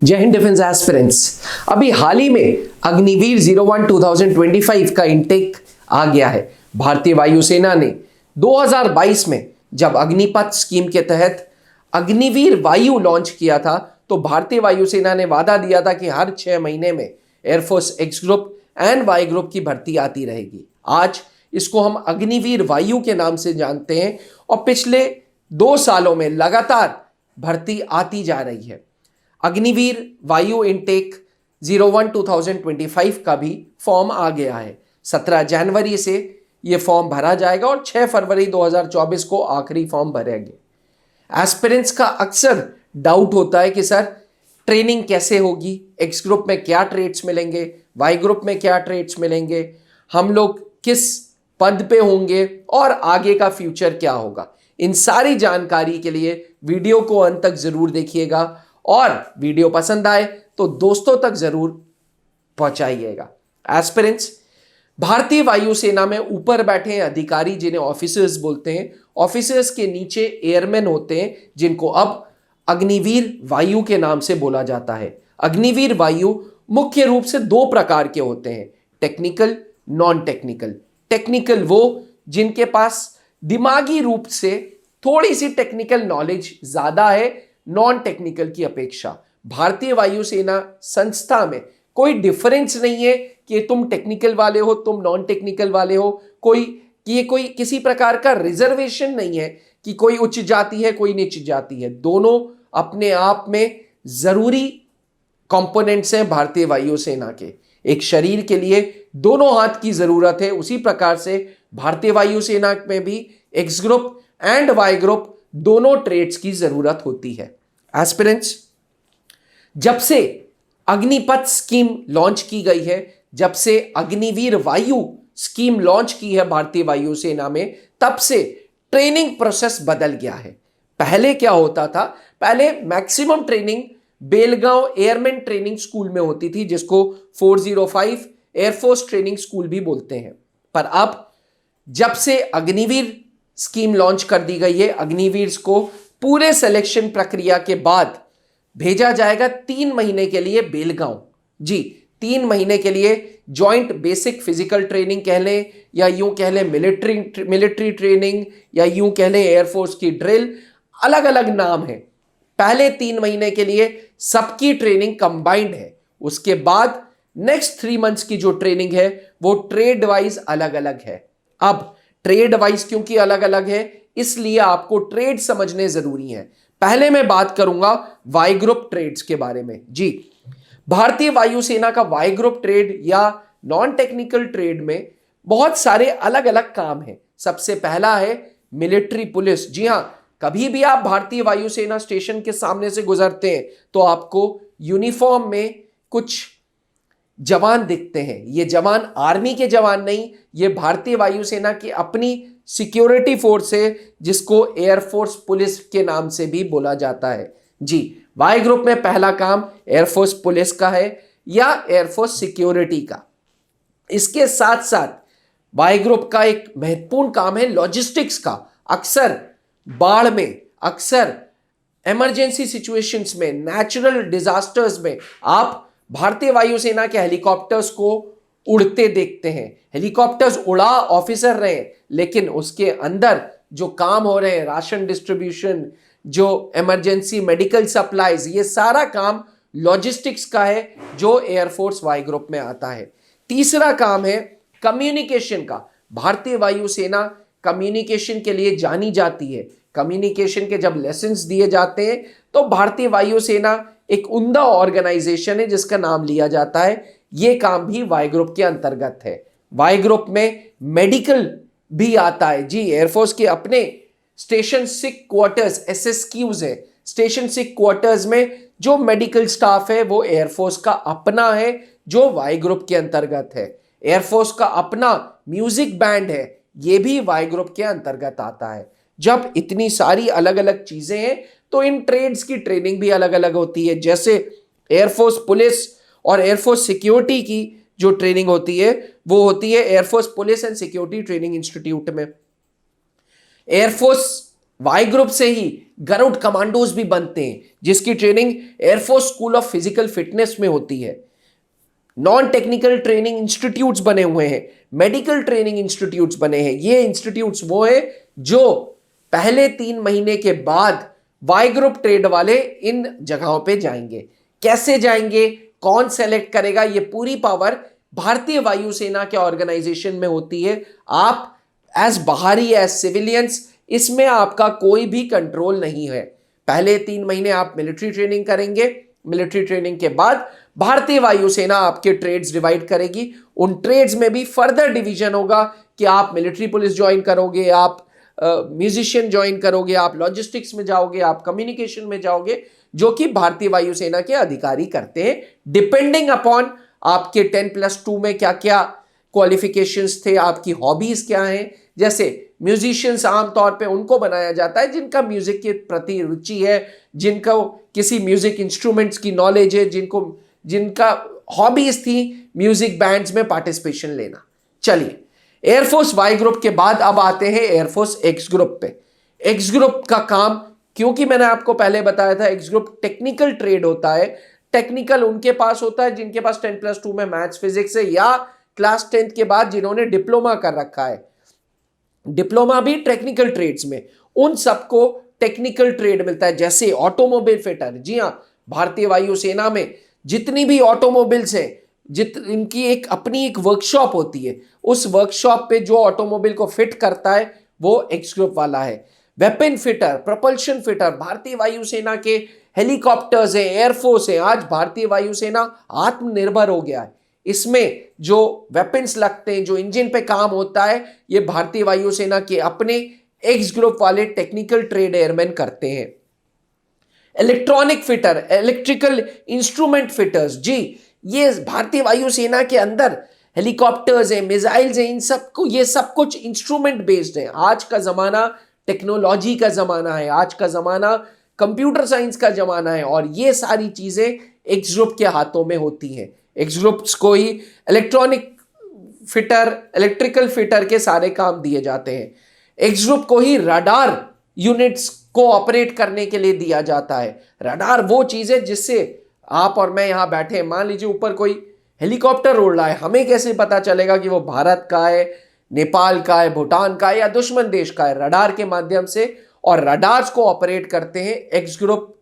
जय Hind defence aspirants. अभी हाल ही में अग्निवीर 01 2025 का इंटेक आ गया है। भारतीय वायुसेना ने 2022 में जब अग्निपथ स्कीम के तहत अग्निवीर वायु लॉन्च किया था तो भारतीय वायुसेना ने वादा दिया था कि हर 6 महीने में air force X group and Y group की भर्ती आती रहेगी। आज इसको हम अग्निवीर वायु के नाम से जानते हैं और पिछले 2 सालों में लगातार भर्ती आती जा रही है। अग्निवीर वायु इनटेक 01 2025 का भी फॉर्म आ गया है। 17 जनवरी से यह फॉर्म भरा जाएगा और 6 फरवरी 2024 को आखिरी फॉर्म भरेंगे। एस्पिरेंट्स का अक्सर डाउट होता है कि सर ट्रेनिंग कैसे होगी, एक्स ग्रुप में क्या ट्रेड्स मिलेंगे, वाई ग्रुप में क्या ट्रेड्स मिलेंगे, हम लोग किस पद पे होंगे और आगे का फ्यूचर क्या होगा। इन सारी जानकारी के लिए वीडियो को अंत तक जरूर देखिएगा और वीडियो पसंद आए तो दोस्तों तक जरूर पहुंचाइएगा। एस्पिरेंट्स, भारतीय वायुसेना में ऊपर बैठे अधिकारी जिन्हें ऑफिसर्स बोलते हैं, ऑफिसर्स के नीचे एयरमैन होते हैं जिनको अब अग्निवीर वायु के नाम से बोला जाता है। अग्निवीर वायु मुख्य रूप से 2 प्रकार के होते हैं, टेक्निकल, नॉन टेक्निकल। टेक्निकल वो जिनके पास दिमागी रूप से थोड़ी सी टेक्निकल नॉलेज ज्यादा है नॉन टेक्निकल की अपेक्षा। भारतीय वायुसेना संस्था में कोई डिफरेंस नहीं है कि तुम टेक्निकल वाले हो, तुम नॉन टेक्निकल वाले हो। कोई किसी प्रकार का रिजर्वेशन नहीं है कि कोई उच्च जाति है कोई नीच जाति है। दोनों अपने आप में जरूरी कंपोनेंट्स हैं भारतीय वायुसेना के। एक शरीर के लिए दोनों हाथ की जरूरत है, उसी प्रकार से भारतीय वायुसेना में भी X group and Y group दोनों ट्रेड्स की जरूरत होती है। एस्पिरेंट्स, जब से अग्निपथ स्कीम लॉन्च की गई है, जब से अग्निवीर वायु स्कीम लॉन्च की है भारतीय वायुसेना में, तब से ट्रेनिंग प्रोसेस बदल गया है। पहले क्या होता था, पहले maximum training Belgaum airman training school में होती थी जिसको 405 एयरफोर्स ट्रेनिंग स्कूल भी बोलते हैं। पर अब जब से अग्निवीर स्कीम लॉन्च कर दी गई है, अग्निवीर को पूरे सिलेक्शन प्रक्रिया के बाद भेजा जाएगा 3 महीने के लिए बेलगांव। जी, 3 महीने के लिए जॉइंट बेसिक फिजिकल ट्रेनिंग कह लें या यूं कह लें मिलिट्री ट्रेनिंग या यूं कह लें एयरफोर्स की ड्रिल, अलग अलग नाम है। पहले 3 महीने के लिए सबकी ट्रेनिंग कंबाइंड है। उसके बाद नेक्स्ट 3 मंथ्स की जो ट्रेनिंग है वो ट्रेड वाइज अलग अलग है। अब ट्रेड वाइज क्योंकि अलग अलग है इसलिए आपको ट्रेड समझने जरूरी है। पहले मैं बात करूंगा वाई ग्रुप ट्रेड्स के बारे में। जी, भारतीय वायुसेना का वाई ग्रुप ट्रेड या नॉन टेक्निकल ट्रेड में बहुत सारे अलग अलग काम हैं। सबसे पहला है मिलिट्री पुलिस। जी हां, कभी भी आप भारतीय वायुसेना स्टेशन के सामने से गुजरते हैं तो आपको यूनिफॉर्म में कुछ जवान दिखते हैं। ये जवान आर्मी के जवान नहीं, ये भारतीय वायुसेना की अपनी सिक्योरिटी फोर्स है जिसको एयरफोर्स पुलिस के नाम से भी बोला जाता है। जी, वाई ग्रुप में पहला काम एयरफोर्स पुलिस का है या एयरफोर्स सिक्योरिटी का। इसके साथ साथ वाई ग्रुप का एक महत्वपूर्ण काम है लॉजिस्टिक्स का। अक्सर बाढ़ में, अक्सर इमरजेंसी सिचुएशंस में, नेचुरल डिजास्टर्स में आप भारतीय वायुसेना के हेलीकॉप्टर्स को उड़ते देखते हैं। हेलीकॉप्टर्स उड़ा ऑफिसर रहे लेकिन उसके अंदर जो काम हो रहे हैं, राशन डिस्ट्रीब्यूशन, जो इमरजेंसी मेडिकल सप्लाईज, ये सारा काम लॉजिस्टिक्स का है जो एयरफोर्स वाई ग्रुप में आता है। तीसरा काम है कम्युनिकेशन का। भारतीय वायुसेना कम्युनिकेशन के लिए जानी जाती है। कम्युनिकेशन के जब लेसन्स दिए जाते हैं तो भारतीय वायुसेना एक उम्दा ऑर्गेनाइजेशन है जिसका नाम लिया जाता है। यह काम भी वाई ग्रुप के अंतर्गत है। वाई ग्रुप में मेडिकल भी आता है। जी, एयरफोर्स के अपने स्टेशन सिक क्वार्टर्स SSQs है। स्टेशन सिक क्वार्टर्स में जो मेडिकल स्टाफ है वो एयरफोर्स का अपना है जो वाई ग्रुप के अंतर्गत है। एयरफोर्स का अपना म्यूजिक बैंड है, ये भी वाई ग्रुप के अंतर्गत आता है। जब इतनी सारी अलग अलग चीजें हैं तो इन ट्रेड्स की ट्रेनिंग भी अलग अलग होती है। जैसे एयरफोर्स पुलिस और एयरफोर्स सिक्योरिटी की जो ट्रेनिंग होती है वो होती है air force police and security training institute में। एयरफोर्स वाई ग्रुप से ही गरुड़ कमांडोज भी बनते हैं, जिसकी training air force school of physical fitness में होती है। नॉन टेक्निकल ट्रेनिंग इंस्टीट्यूट्स बने हुए हैं, मेडिकल ट्रेनिंग इंस्टीट्यूट्स बने हैं। ये इंस्टीट्यूट्स वो है जो पहले 3 महीने के बाद वाई ग्रुप ट्रेड वाले इन जगहों पे जाएंगे। कैसे जाएंगे, कौन सेलेक्ट करेगा, ये पूरी पावर भारतीय वायुसेना के ऑर्गेनाइजेशन में होती है। आप एज बाहरी, एज सिविलियंस, इसमें आपका कोई भी कंट्रोल नहीं है। पहले 3 महीने आप मिलिट्री ट्रेनिंग करेंगे, मिलिट्री ट्रेनिंग के बाद भारतीय वायुसेना आपके ट्रेड्स डिवाइड करेगी। उन ट्रेड्स में भी फर्दर डिवीजन होगा कि आप मिलिट्री पुलिस ज्वाइन करोगे, आप म्यूजिशियन ज्वाइन करोगे, आप लॉजिस्टिक्स में जाओगे, आप कम्युनिकेशन में जाओगे, जो कि भारतीय वायुसेना के अधिकारी करते हैं, डिपेंडिंग अपॉन आपके 10+2 में क्या क्या क्वालिफिकेशंस थे, आपकी हॉबीज क्या हैं। जैसे म्यूजिशियंस आमतौर पे उनको बनाया जाता है जिनका म्यूजिक के प्रति रुचि है, जिनको किसी म्यूजिक इंस्ट्रूमेंट्स की नॉलेज है, जिनका हॉबीज थी म्यूजिक बैंड्स में पार्टिसिपेशन लेना। चलिए, एयरफोर्स वाई ग्रुप के बाद अब आते हैं एयरफोर्स एक्स ग्रुप पे। एक्स ग्रुप का काम, क्योंकि मैंने आपको पहले बताया था एक्स ग्रुप टेक्निकल ट्रेड होता है। टेक्निकल उनके पास होता है जिनके पास 10+2 में मैथ्स फिजिक्स है, या क्लास 10th के बाद जिन्होंने डिप्लोमा कर रखा है, डिप्लोमा भी टेक्निकल ट्रेड्स में, उन सबको टेक्निकल ट्रेड मिलता है। जैसे ऑटोमोबाइल फिटर, जी हां, भारतीय वायुसेना में जितनी भी ऑटोमोबाइल्स हैं, इनकी एक अपनी एक वर्कशॉप होती है। उस वर्कशॉप पे जो ऑटोमोबाइल को फिट करता है वो एक्स ग्रुप वाला है। वेपन फिटर, प्रपल्शन फिटर, भारतीय वायुसेना के हेलीकॉप्टर्स हैं, एयरफोर्स है। आज भारतीय वायुसेना आत्मनिर्भर हो गया है। इसमें जो वेपन्स लगते हैं, जो इंजन पे काम होता है, ये भारतीय वायुसेना के अपने एक्स ग्रुप वाले टेक्निकल ट्रेड एयरमैन करते हैं। Electronic fitter, electrical instrument fitters, जी, ये भारतीय वायुसेना के अंदर हेलीकॉप्टर्स हैं, मिसाइल्स हैं, इन सबको, ये सब कुछ इंस्ट्रूमेंट बेस्ड है। आज का जमाना टेक्नोलॉजी का जमाना है, आज का जमाना कंप्यूटर साइंस का जमाना है, और ये सारी चीजें एक्स ग्रुप के हाथों में होती हैं। एक्स ग्रुप्स को ही इलेक्ट्रॉनिक फिटर, इलेक्ट्रिकल फिटर के सारे काम दिए जाते हैं। एक्स ग्रुप को ही रडार यूनिट्स को ऑपरेट करने के लिए दिया जाता है। रडार वो चीज है जिससे आप और मैं यहां बैठे, मान लीजिए ऊपर कोई हेलीकॉप्टर उड़ रहा है, हमें कैसे पता चलेगा कि वो भारत का है, नेपाल का है, भूटान का है, या दुश्मन देश का है? रडार के माध्यम से। और रडार्स को ऑपरेट करते हैं एक्स ग्रुप,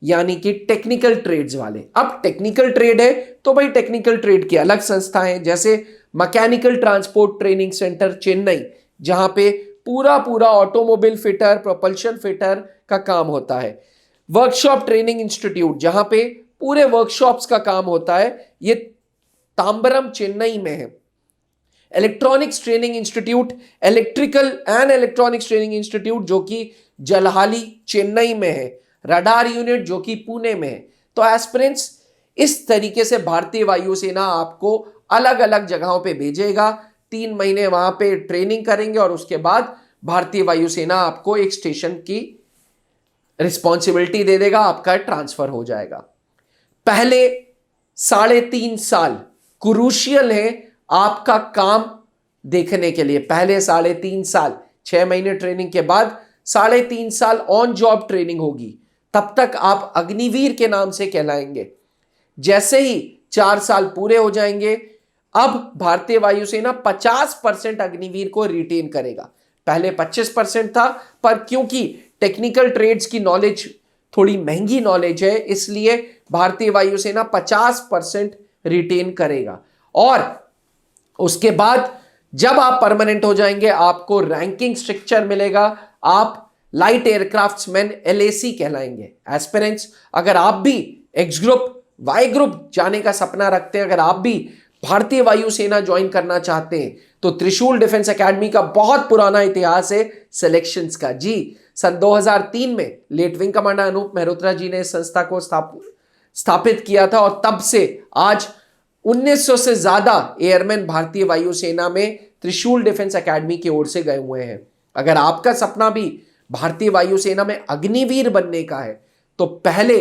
यानी कि टेक्निकल ट्रेड्स वाले। अब टेक्निकल ट्रेड है तो भाई टेक्निकल ट्रेड की अलग संस्थाएं, जैसे mechanical transport training centre Chennai, जहां पे पूरा पूरा ऑटोमोबाइल फिटर, प्रोपल्शन फिटर का काम होता है। वर्कशॉप ट्रेनिंग इंस्टीट्यूट, जहां पे पूरे वर्कशॉप्स का काम होता है, ये तांबरम चेन्नई में है। Electronics training institute, electrical and electronics training institute, जो कि जलहाली चेन्नई में है। रडार यूनिट जो कि पुणे में है। तो एस्पिरेंट्स, इस तरीके से भारतीय वायुसेना आपको अलग अलग जगहों पे भेजेगा। 3 महीने वहां पे ट्रेनिंग करेंगे और उसके बाद भारतीय वायुसेना आपको एक स्टेशन की रिस्पॉन्सिबिलिटी दे देगा, आपका ट्रांसफर हो जाएगा। पहले 3.5 साल क्रूशियल है आपका काम देखने के लिए। पहले 3.5 साल, 6 महीने ट्रेनिंग के बाद 3.5 साल ऑन जॉब ट्रेनिंग होगी। तब तक आप अग्निवीर के नाम से कहलाएंगे। जैसे ही 4 साल पूरे हो जाएंगे, अब भारतीय वायुसेना 50% अग्निवीर को रिटेन करेगा। पहले 25% था, पर क्योंकि टेक्निकल ट्रेड्स की नॉलेज थोड़ी महंगी नॉलेज है, इसलिए भारतीय वायुसेना 50% रिटेन करेगा। और उसके बाद जब आप परमानेंट हो जाएंगे, आपको रैंकिंग स्ट्रक्चर मिलेगा। आप लाइट एयरक्राफ्ट्समैन LAC कहलाएंगे। एस्पिरेंट्स, अगर आप भी एक्स ग्रुप, वाई ग्रुप जाने का सपना रखते हैं, अगर आप भी भारतीय वायुसेना ज्वाइन करना चाहते हैं, तो त्रिशूल डिफेंस एकेडमी का बहुत पुराना इतिहास है सिलेक्शंस का। जी, सन 2003 में late wing commander Anoop Mehrotra ji ने इस संस्था को स्थापित किया था, और तब से आज 1900 से ज्यादा एयरमैन भारतीय वायुसेना में त्रिशूल डिफेंस एकेडमी की ओर से गए हुए हैं। अगर आपका सपना भी भारतीय वायुसेना में अग्निवीर बनने का है, तो पहले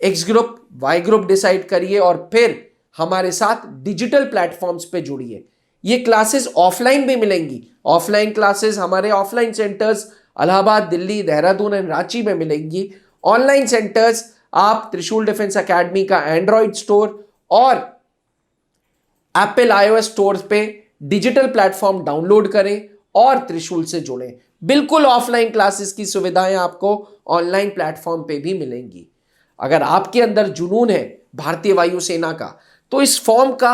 X group, Y group decide करिए, और फिर हमारे साथ डिजिटल प्लेटफॉर्म्स पे जुड़िए। ये क्लासेस ऑफलाइन भी मिलेंगी। ऑफलाइन क्लासेस, हमारे offline centres Allahabad, Delhi, Dehradun and Ranchi में मिलेंगी। ऑनलाइन सेंटर्स आप त्रिशूल डिफेंस एकेडमी का एंड्रॉइड स्टोर और एप्पल iOS स्टोर पे डिजिटल प्लेटफॉर्म डाउनलोड करें और त्रिशूल से जुड़ें। बिल्कुल ऑफलाइन क्लासेस की सुविधाएं आपको ऑनलाइन प्लेटफॉर्म पे भी मिलेंगी। अगर आपके अंदर जुनून है भारतीय वायुसेना का, तो इस फॉर्म का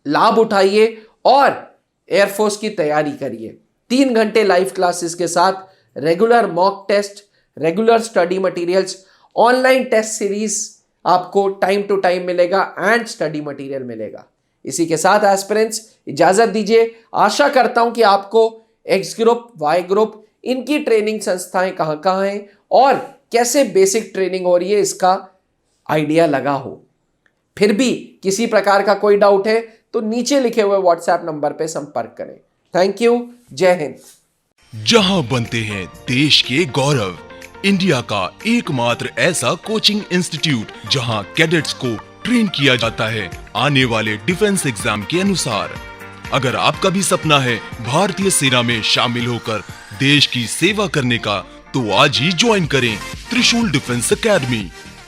लाभ उठाइए और एयरफोर्स की तैयारी करिए। 3 घंटे लाइव क्लासेस के साथ regular mock test, regular study materials, online test series आपको टाइम टू टाइम मिलेगा एंड स्टडी मटेरियल मिलेगा। इसी के साथ एस्पिरेंट्स इजाजत दीजिए। आशा करता हूं कि आपको एक्स ग्रुप, वाई ग्रुप, इनकी ट्रेनिंग संस्थाएं कहां कहां हैं और कैसे बेसिक ट्रेनिंग हो रही है इसका आइडिया लगा हो। फिर भी किसी प्रकार का कोई डाउट है तो नीचे लिखे हुए व्हाट्सएप नंबर पे संपर्क करें। Thank you. जय हिंद। जहां बनते हैं देश के गौरव, इंडिया का एकमात्र ऐसा कोचिंग इंस्टीट्यूट जहां कैडेट्स को ट्रेन किया जाता है आने वाले डिफेंस एग्जाम के अनुसार। अगर आपका भी सपना है भारतीय सेना में शामिल होकर देश की सेवा करने का, तो आज ही ज्वाइन करें त्रिशूल डिफेंस एकेडमी।